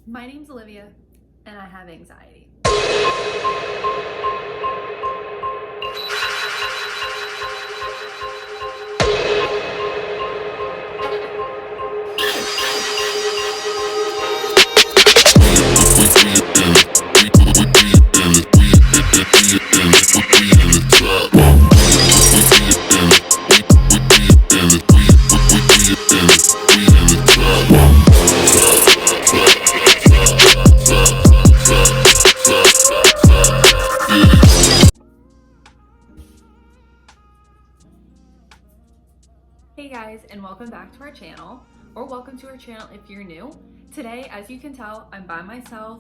My name's Olivia, and I have anxiety. Hey guys, and welcome back to our channel, or welcome to our channel if you're new. Today, as you can tell, I'm by myself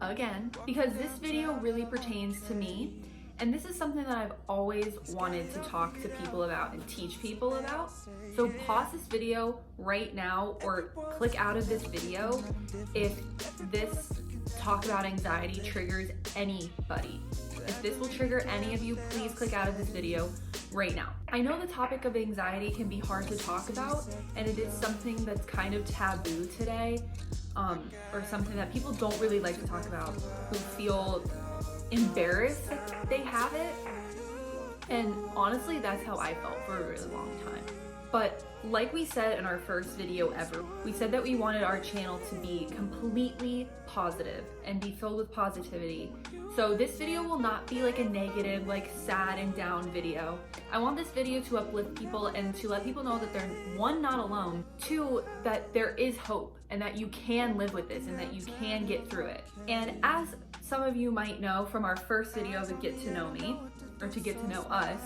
again because this video really pertains to me, and this is something that I've always wanted to talk to people about and teach people about. So pause this video right now or click out of this video if this talk about anxiety triggers anybody. If this will trigger any of you, please click out of this video right now. I know the topic of anxiety can be hard to talk about, and it is something that's kind of taboo today, or something that people don't really like to talk about, who feel embarrassed that they have it. And honestly, that's how I felt for a really long time. But like we said in our first video ever, we said that we wanted our channel to be completely positive and be filled with positivity. So this video will not be like a negative, like sad and down video. I want this video to uplift people and to let people know that they're, one, not alone, two, that there is hope and that you can live with this and that you can get through it. And as some of you might know from our first video of Get to Know Me, or to get to know us,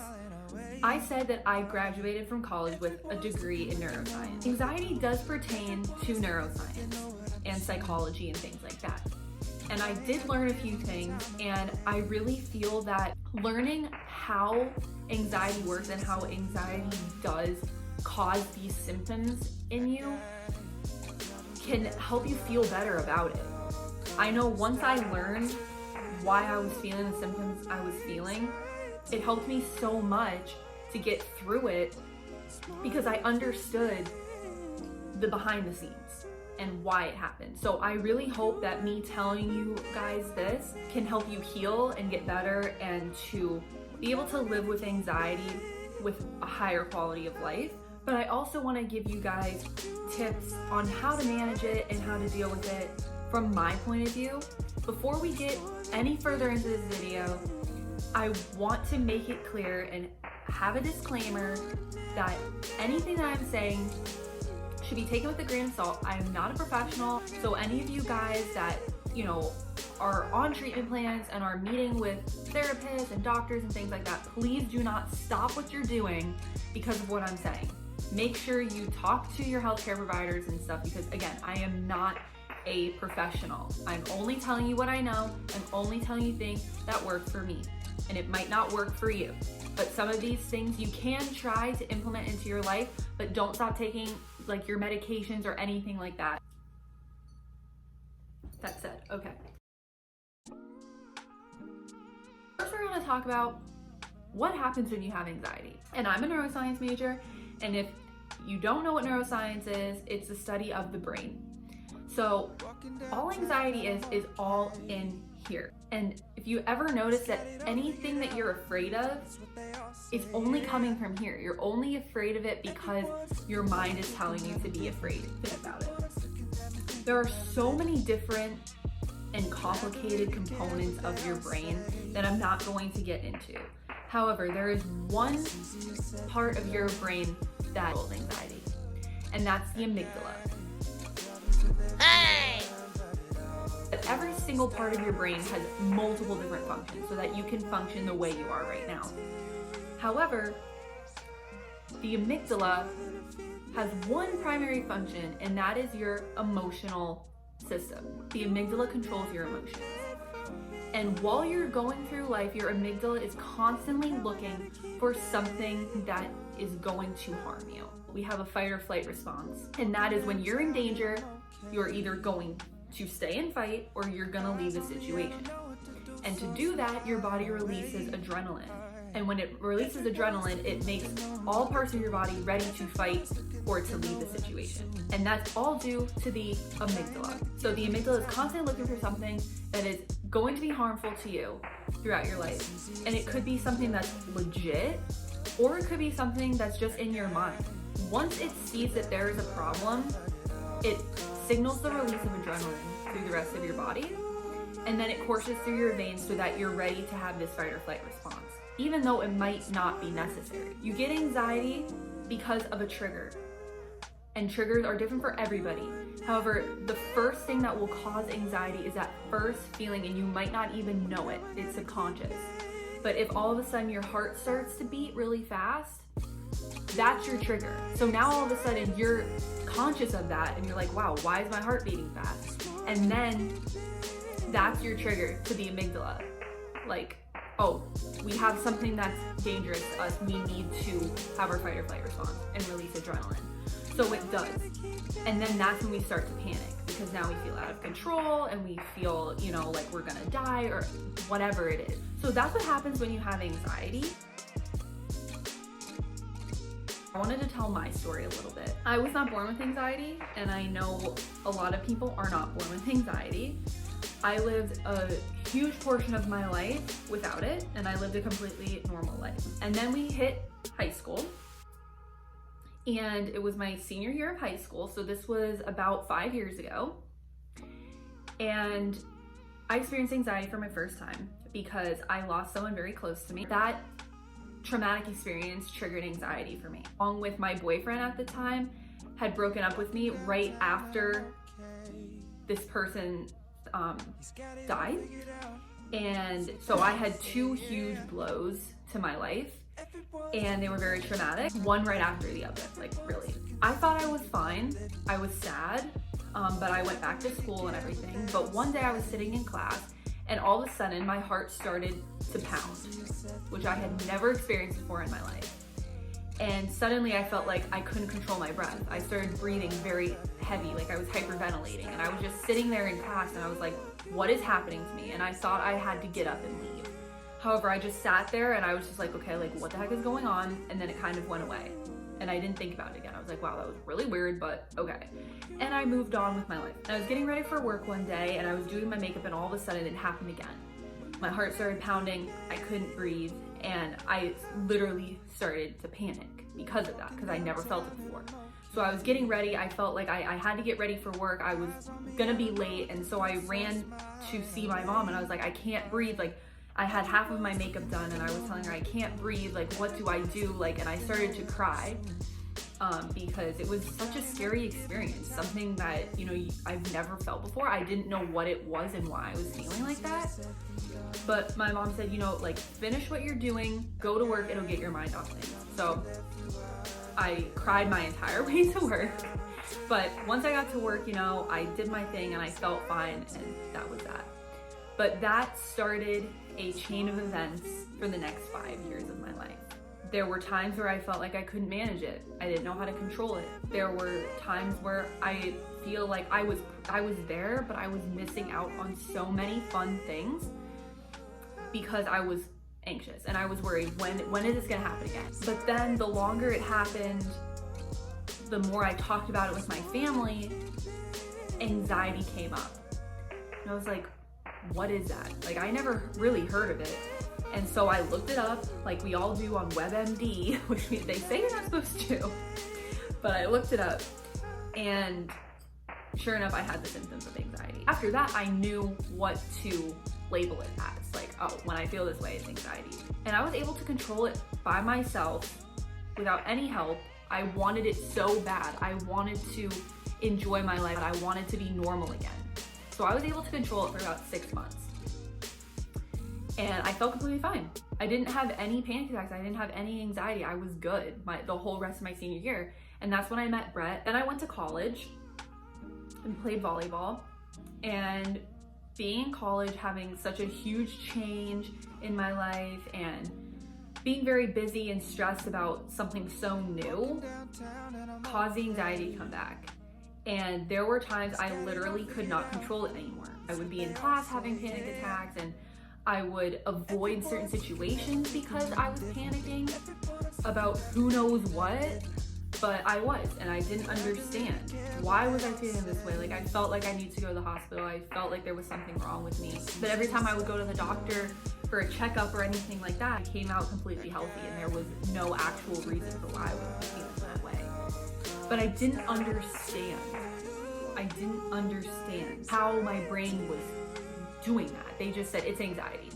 I said that I graduated from college with a degree in neuroscience. Anxiety does pertain to neuroscience and psychology and things like that. And I did learn a few things, and I really feel that learning how anxiety works and how anxiety does cause these symptoms in you can help you feel better about it. I know once I learned why I was feeling the symptoms I was feeling, it helped me so much to get through it because I understood the behind the scenes and why it happened. So I really hope that me telling you guys this can help you heal and get better and to be able to live with anxiety with a higher quality of life. But I also want to give you guys tips on how to manage it and how to deal with it from my point of view. Before we get any further into this video, I want to make it clear and have a disclaimer that anything that I'm saying should be taken with a grain of salt. I am not a professional, so any of you guys that, are on treatment plans and are meeting with therapists and doctors and things like that, please do not stop what you're doing because of what I'm saying. Make sure you talk to your healthcare providers and stuff because, again, I am not a professional. I'm only telling you what I know. I'm only telling you things that work for me. And it might not work for you. But some of these things you can try to implement into your life, but don't stop taking like your medications or anything like that. That said, okay. First we're gonna talk about what happens when you have anxiety. And I'm a neuroscience major, and if you don't know what neuroscience is, it's the study of the brain. So all anxiety is all in here. And if you ever notice that anything that you're afraid of is only coming from here, you're only afraid of it because your mind is telling you to be afraid about it. There are so many different and complicated components of your brain that I'm not going to get into. However, there is one part of your brain that holds anxiety, and that's the amygdala. But every single part of your brain has multiple different functions so that you can function the way you are right now. However, the amygdala has one primary function, and that is your emotional system. The amygdala controls your emotions. And while you're going through life, your amygdala is constantly looking for something that is going to harm you. We have a fight or flight response, and that is when you're in danger, you're either going to stay and fight or you're gonna leave the situation. And to do that, your body releases adrenaline. And when it releases adrenaline, it makes all parts of your body ready to fight or to leave the situation. And that's all due to the amygdala. So the amygdala is constantly looking for something that is going to be harmful to you throughout your life. And it could be something that's legit, or it could be something that's just in your mind. Once it sees that there is a problem, it signals the release of adrenaline through the rest of your body, and then it courses through your veins so that you're ready to have this fight or flight response, even though it might not be necessary. You get anxiety because of a trigger, and triggers are different for everybody. However, the first thing that will cause anxiety is that first feeling, and you might not even know it. It's subconscious. But if all of a sudden your heart starts to beat really fast, that's your trigger. So now all of a sudden you're conscious of that and you're like, wow, why is my heart beating fast? And then that's your trigger to the amygdala. Like, oh, we have something that's dangerous to us. We need to have our fight or flight response and release adrenaline. So it does. And then that's when we start to panic, because now we feel out of control and we feel, you know, like we're gonna die or whatever it is. So that's what happens when you have anxiety. I wanted to tell my story a little bit. I was not born with anxiety, and I know a lot of people are not born with anxiety. I lived a huge portion of my life without it, and I lived a completely normal life. And then we hit high school, and it was my senior year of high school, so this was about 5 years ago. And I experienced anxiety for my first time because I lost someone very close to me. That traumatic experience triggered anxiety for me. Along with my boyfriend at the time had broken up with me right after this person died. And so I had two huge blows to my life, and they were very traumatic, one right after the other, like really. I thought I was fine. I was sad, but I went back to school and everything. But one day I was sitting in class, and all of a sudden my heart started to pound, which I had never experienced before in my life. And suddenly I felt like I couldn't control my breath. I started breathing very heavy, like I was hyperventilating. And I was just sitting there in class and I was like, what is happening to me? And I thought I had to get up and leave. However, I just sat there and I was just like, okay, like what the heck is going on? And then it kind of went away. And I didn't think about it again. I was like, wow, that was really weird, but okay. And I moved on with my life. And I was getting ready for work one day and I was doing my makeup, and all of a sudden it happened again. My heart started pounding, I couldn't breathe, and I literally started to panic because of that, because I never felt it before. So I was getting ready, I felt like I had to get ready for work, I was gonna be late, and so I ran to see my mom, and I was like, I can't breathe, like I had half of my makeup done, and I was telling her I can't breathe, like what do I do, like, and I started to cry. Because it was such a scary experience, something that, you know, I've never felt before. I didn't know what it was and why I was feeling like that. But my mom said, you know, like finish what you're doing, go to work, it'll get your mind off things. So I cried my entire way to work. But once I got to work, you know, I did my thing and I felt fine, and that was that. But that started a chain of events for the next 5 years of my life. There were times where I felt like I couldn't manage it. I didn't know how to control it. There were times where I feel like I was there, but I was missing out on so many fun things because I was anxious and I was worried, when is this gonna happen again? But then the longer it happened, the more I talked about it with my family, anxiety came up. And I was like, what is that? Like, I never really heard of it. And so I looked it up, like we all do on WebMD, which they say you're not supposed to, but I looked it up, and sure enough, I had the symptoms of anxiety. After that, I knew what to label it as, like, oh, when I feel this way, it's anxiety. And I was able to control it by myself without any help. I wanted it so bad. I wanted to enjoy my life. I wanted to be normal again. So I was able to control it for about 6 months. And I felt completely fine. I didn't have any panic attacks. I didn't have any anxiety. I was good the whole rest of my senior year. And that's when I met Bret. Then I went to college and played volleyball. And being in college, having such a huge change in my life and being very busy and stressed about something so new caused the anxiety to come back. And there were times I literally could not control it anymore. I would be in class having panic attacks, and I would avoid certain situations because I was panicking about who knows what, but I was, and I didn't understand. Why was I feeling this way? Like, I felt like I needed to go to the hospital. I felt like there was something wrong with me. But every time I would go to the doctor for a checkup or anything like that, I came out completely healthy, and there was no actual reason for why I was feeling that way. But I didn't understand. I didn't understand how my brain was doing that. They just said, it's anxiety.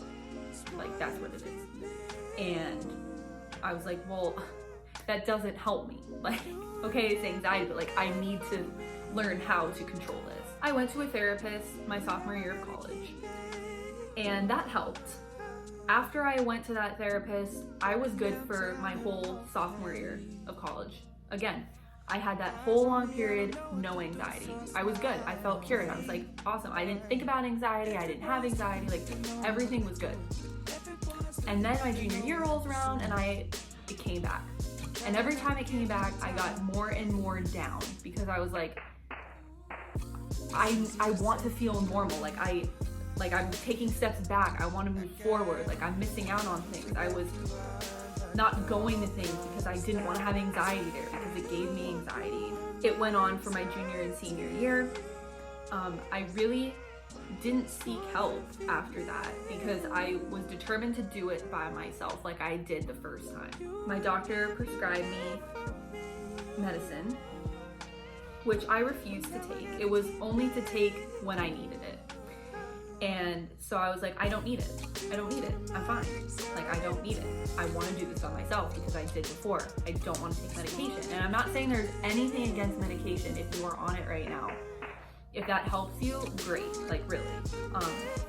Like, that's what it is. And I was like, well, that doesn't help me. Like, okay, it's anxiety, but like, I need to learn how to control this. I went to a therapist my sophomore year of college, and that helped. After I went to that therapist, I was good for my whole sophomore year of college. Again, I had that whole long period, no anxiety. I was good. I felt cured. I was like, awesome. I didn't think about anxiety. I didn't have anxiety. Like, everything was good. And then my junior year rolls around, and it came back. And every time it came back, I got more and more down because I was like, I want to feel normal. Like I'm taking steps back. I want to move forward. Like, I'm missing out on things. I was not going to things because I didn't want to have anxiety there because it gave me anxiety. It went on for my junior and senior year. I really didn't seek help after that because I was determined to do it by myself like I did the first time. My doctor prescribed me medicine, which I refused to take. It was only to take when I needed it. And so I was like, I don't need it. I don't need it. I'm fine. Like, I don't need it. I want to do this by myself because I did before. I don't want to take medication. And I'm not saying there's anything against medication if you are on it right now. If that helps you, great, like really.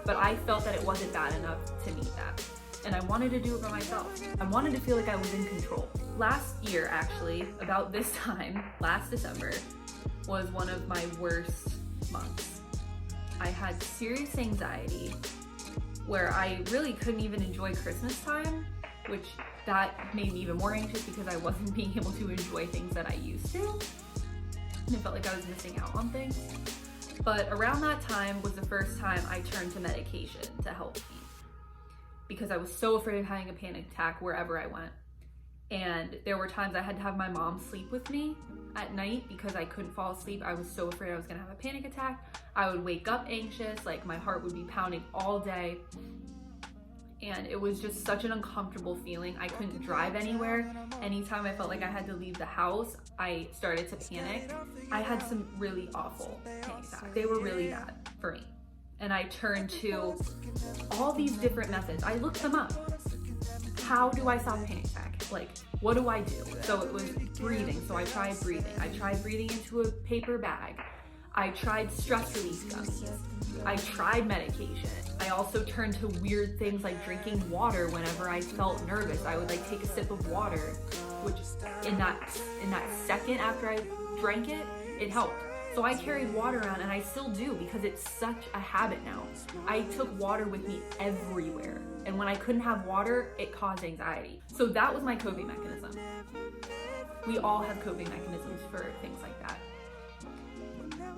But I felt that it wasn't bad enough to need that. And I wanted to do it by myself. I wanted to feel like I was in control. Last year, actually, about this time, last December, was one of my worst months. I had serious anxiety where I really couldn't even enjoy Christmas time, which that made me even more anxious because I wasn't being able to enjoy things that I used to. And it felt like I was missing out on things. But around that time was the first time I turned to medication to help me because I was so afraid of having a panic attack wherever I went. And there were times I had to have my mom sleep with me at night because I couldn't fall asleep. I was so afraid I was gonna have a panic attack. I would wake up anxious, like my heart would be pounding all day. And it was just such an uncomfortable feeling. I couldn't drive anywhere. Anytime I felt like I had to leave the house, I started to panic. I had some really awful panic attacks. They were really bad for me. And I turned to all these different methods. I looked them up. How do I stop a panic attack? Like, what do I do? So it was breathing. So I tried breathing. I tried breathing into a paper bag. I tried stress release gummies. I tried medication. I also turned to weird things like drinking water whenever I felt nervous. I would like take a sip of water, which in that second after I drank it, it helped. So I carried water around, and I still do because it's such a habit now. I took water with me everywhere. And when I couldn't have water, it caused anxiety. So that was my coping mechanism. We all have coping mechanisms for things like that.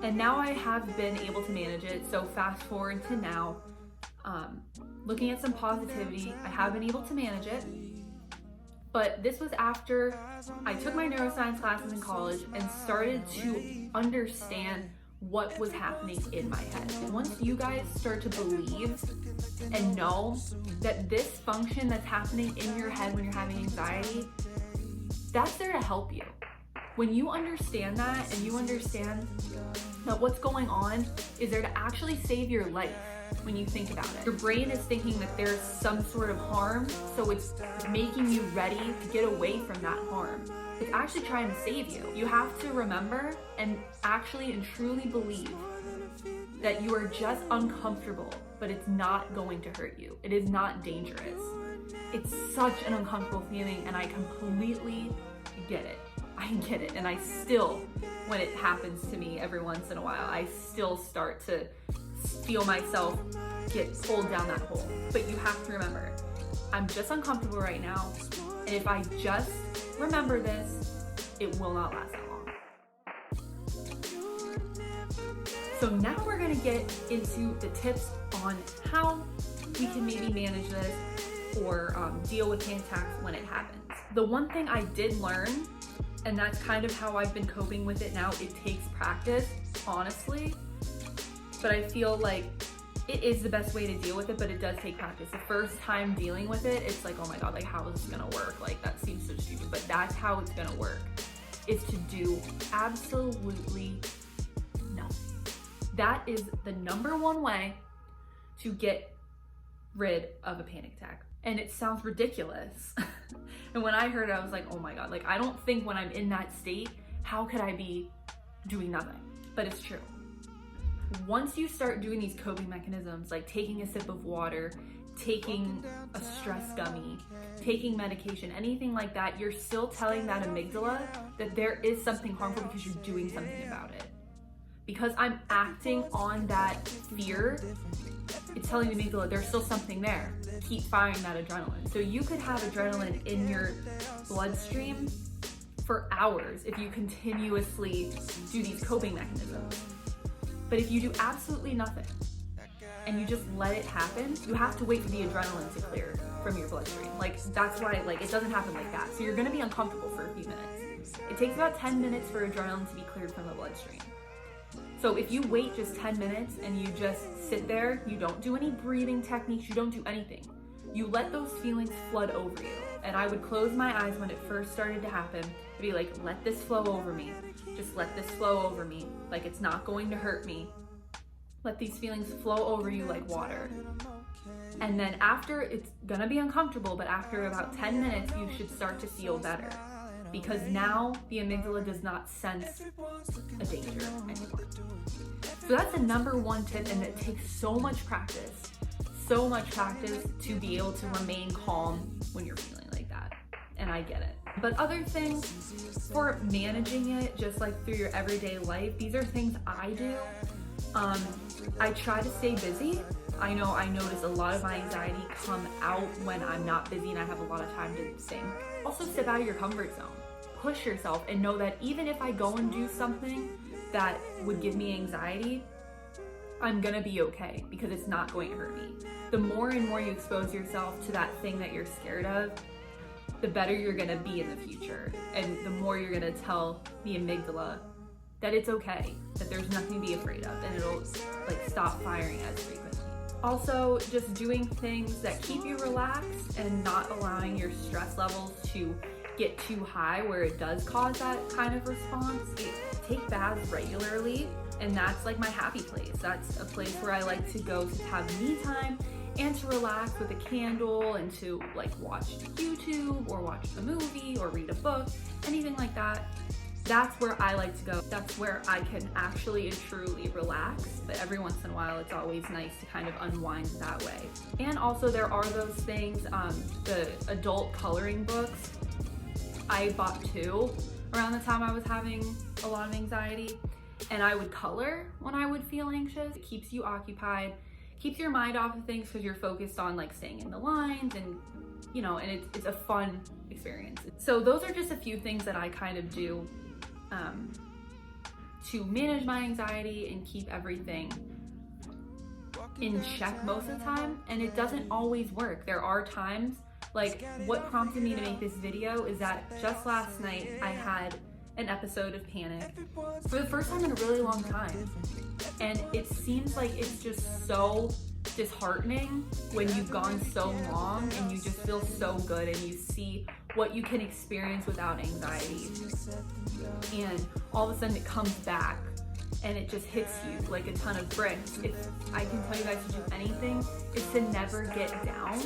And now I have been able to manage it. So fast forward to now, looking at some positivity, I have been able to manage it. But this was after I took my neuroscience classes in college and started to understand what was happening in my head. And once you guys start to believe and know that this function that's happening in your head when you're having anxiety, that's there to help you. When you understand that and you understand that what's going on is there to actually save your life when you think about it. Your brain is thinking that there's some sort of harm, so it's making you ready to get away from that harm. It's actually trying to save you. You have to remember and actually and truly believe that you are just uncomfortable, but it's not going to hurt you. It is not dangerous. It's such an uncomfortable feeling, and I completely get it. I get it, and I still, when it happens to me every once in a while, I still start to feel myself get pulled down that hole. But you have to remember, I'm just uncomfortable right now, and if I just remember this, it will not last that long. So now we're gonna get into the tips on how we can maybe manage this or deal with panic attacks when it happens. The one thing I did learn, and that's kind of how I've been coping with it now, it takes practice, honestly, but I feel like it is the best way to deal with it, but it does take practice. The first time dealing with it, it's like, oh my God, like how is this gonna work? Like that seems so stupid, but that's how it's gonna work, is to do absolutely nothing. That is the number one way to get rid of a panic attack. And it sounds ridiculous. And when I heard it, I was like, oh my God, like I don't think when I'm in that state, how could I be doing nothing? But it's true. Once you start doing these coping mechanisms, like taking a sip of water, taking a stress gummy, taking medication, anything like that, you're still telling that amygdala that there is something harmful because you're doing something about it. Because I'm acting on that fear, it's telling the amygdala there's still something there. Keep firing that adrenaline. So you could have adrenaline in your bloodstream for hours if you continuously do these coping mechanisms. But if you do absolutely nothing and you just let it happen, you have to wait for the adrenaline to clear from your bloodstream. Like that's why it doesn't happen like that. So you're gonna be uncomfortable for a few minutes. It takes about 10 minutes for adrenaline to be cleared from the bloodstream. So if you wait just 10 minutes and you just sit there, you don't do any breathing techniques, you don't do anything. You let those feelings flood over you. And I would close my eyes when it first started to happen. I'd be like, let this flow over me. Just let this flow over me. Like it's not going to hurt me. Let these feelings flow over you like water. And then after, it's gonna be uncomfortable, but after about 10 minutes, you should start to feel better. Because now the amygdala does not sense a danger anymore. So that's the number one tip, and it takes so much practice to be able to remain calm when you're feeling like that. And I get it. But other things for managing it, just like through your everyday life, these are things I do. I try to stay busy. I know I notice a lot of my anxiety come out when I'm not busy and I have a lot of time to think. Also step out of your comfort zone. Push yourself and know that even if I go and do something that would give me anxiety, I'm gonna be okay because it's not going to hurt me. The more and more you expose yourself to that thing that you're scared of, the better you're gonna be in the future. And the more you're gonna tell the amygdala that it's okay, that there's nothing to be afraid of, and it'll like stop firing as frequently. Also, just doing things that keep you relaxed and not allowing your stress levels to get too high where it does cause that kind of response. Take baths regularly, and that's like my happy place. That's a place where I like to go to have me time and to relax with a candle and to like watch YouTube or watch a movie or read a book, anything like that. That's where I like to go. That's where I can actually and truly relax. But every once in a while, it's always nice to kind of unwind that way. And also there are those things, the adult coloring books. I bought 2 around the time I was having a lot of anxiety, and I would color when I would feel anxious. It keeps you occupied, keeps your mind off of things because you're focused on like staying in the lines and you know, and it's a fun experience. So those are just a few things that I kind of do to manage my anxiety and keep everything in check most of the time, and it doesn't always work. There are times, like what prompted me to make this video is that just last night I had an episode of panic for the first time in a really long time, and it seems like it's just so disheartening when you've gone so long and you just feel so good and you see what you can experience without anxiety, and all of a sudden it comes back and it just hits you like a ton of bricks. If I can tell you guys to do anything, it's to never get down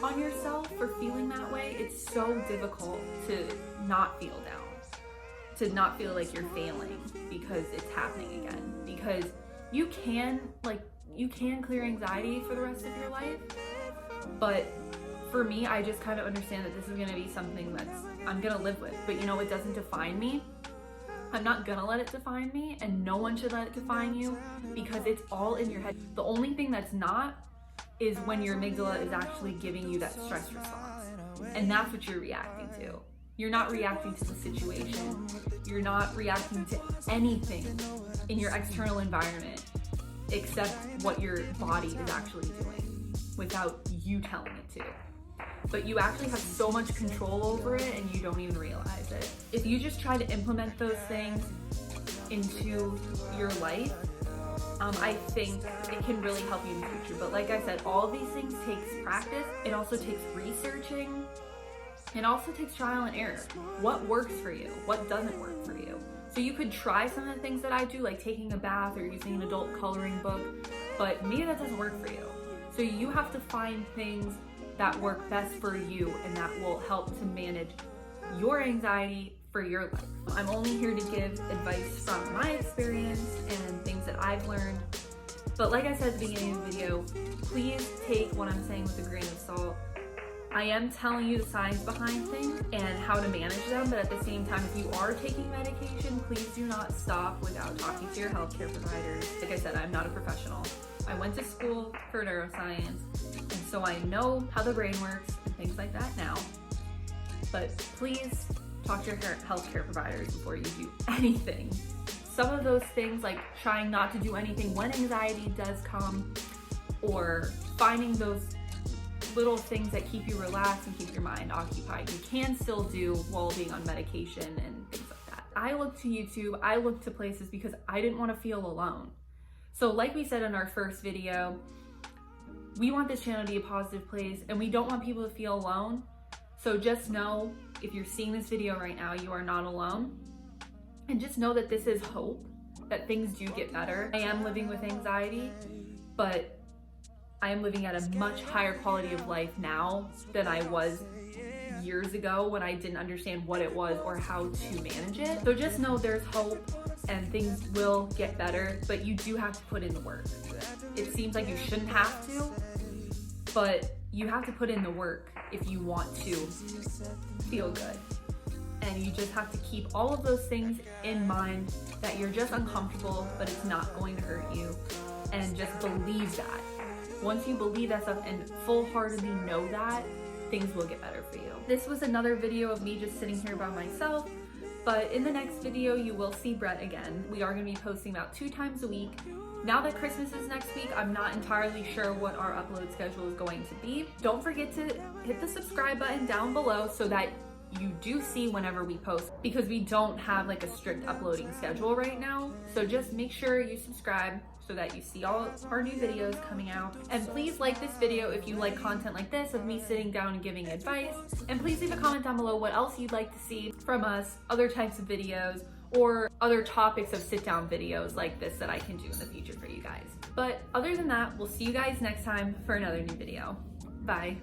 on yourself for feeling that way. It's so difficult to not feel down, to not feel like you're failing because it's happening again, because you can clear anxiety for the rest of your life. But for me, I just kind of understand that this is going to be something that's I'm going to live with. But you know, it doesn't define me. I'm not going to let it define me, and no one should let it define you because it's all in your head. The only thing that's not is when your amygdala is actually giving you that stress response. And that's what you're reacting to. You're not reacting to the situation. You're not reacting to anything in your external environment except what your body is actually doing without you telling it to. But you actually have so much control over it and you don't even realize it. If you just try to implement those things into your life, I think it can really help you in the future. But like I said, all of these things takes practice. It also takes researching. It also takes trial and error. What works for you? What doesn't work for you? So you could try some of the things that I do, like taking a bath or using an adult coloring book, but maybe that doesn't work for you. So you have to find things that work best for you and that will help to manage your anxiety for your life. I'm only here to give advice from my experience and things that I've learned. But like I said at the beginning of the video, please take what I'm saying with a grain of salt. I am telling you the science behind things and how to manage them, but at the same time, if you are taking medication, please do not stop without talking to your healthcare providers. Like I said, I'm not a professional. I went to school for neuroscience, and so I know how the brain works and things like that now. But please talk to your healthcare providers before you do anything. Some of those things, like trying not to do anything when anxiety does come, or finding those little things that keep you relaxed and keep your mind occupied, you can still do while being on medication and things like that. I looked to YouTube, I looked to places because I didn't want to feel alone. So like we said in our first video, we want this channel to be a positive place and we don't want people to feel alone. So just know, if you're seeing this video right now, you are not alone. And just know that this is hope, that things do get better. I am living with anxiety, but I am living at a much higher quality of life now than I was years ago when I didn't understand what it was or how to manage it. So just know there's hope and things will get better, but you do have to put in the work. It seems like you shouldn't have to, but you have to put in the work if you want to feel good. And you just have to keep all of those things in mind, that you're just uncomfortable, but it's not going to hurt you. And just believe that. Once you believe that stuff and full-heartedly know that, things will get better for you. This was another video of me just sitting here by myself, but in the next video you will see Bret again. We are going to be posting about 2 times a week. Now that Christmas is next week, I'm not entirely sure what our upload schedule is going to be. Don't forget to hit the subscribe button down below so that you do see whenever we post, because we don't have like a strict uploading schedule right now. So just make sure you subscribe so that you see all our new videos coming out. And please like this video if you like content like this of me sitting down and giving advice. And please leave a comment down below what else you'd like to see from us, other types of videos, or other topics of sit-down videos like this that I can do in the future for you guys. But other than that, we'll see you guys next time for another new video. Bye.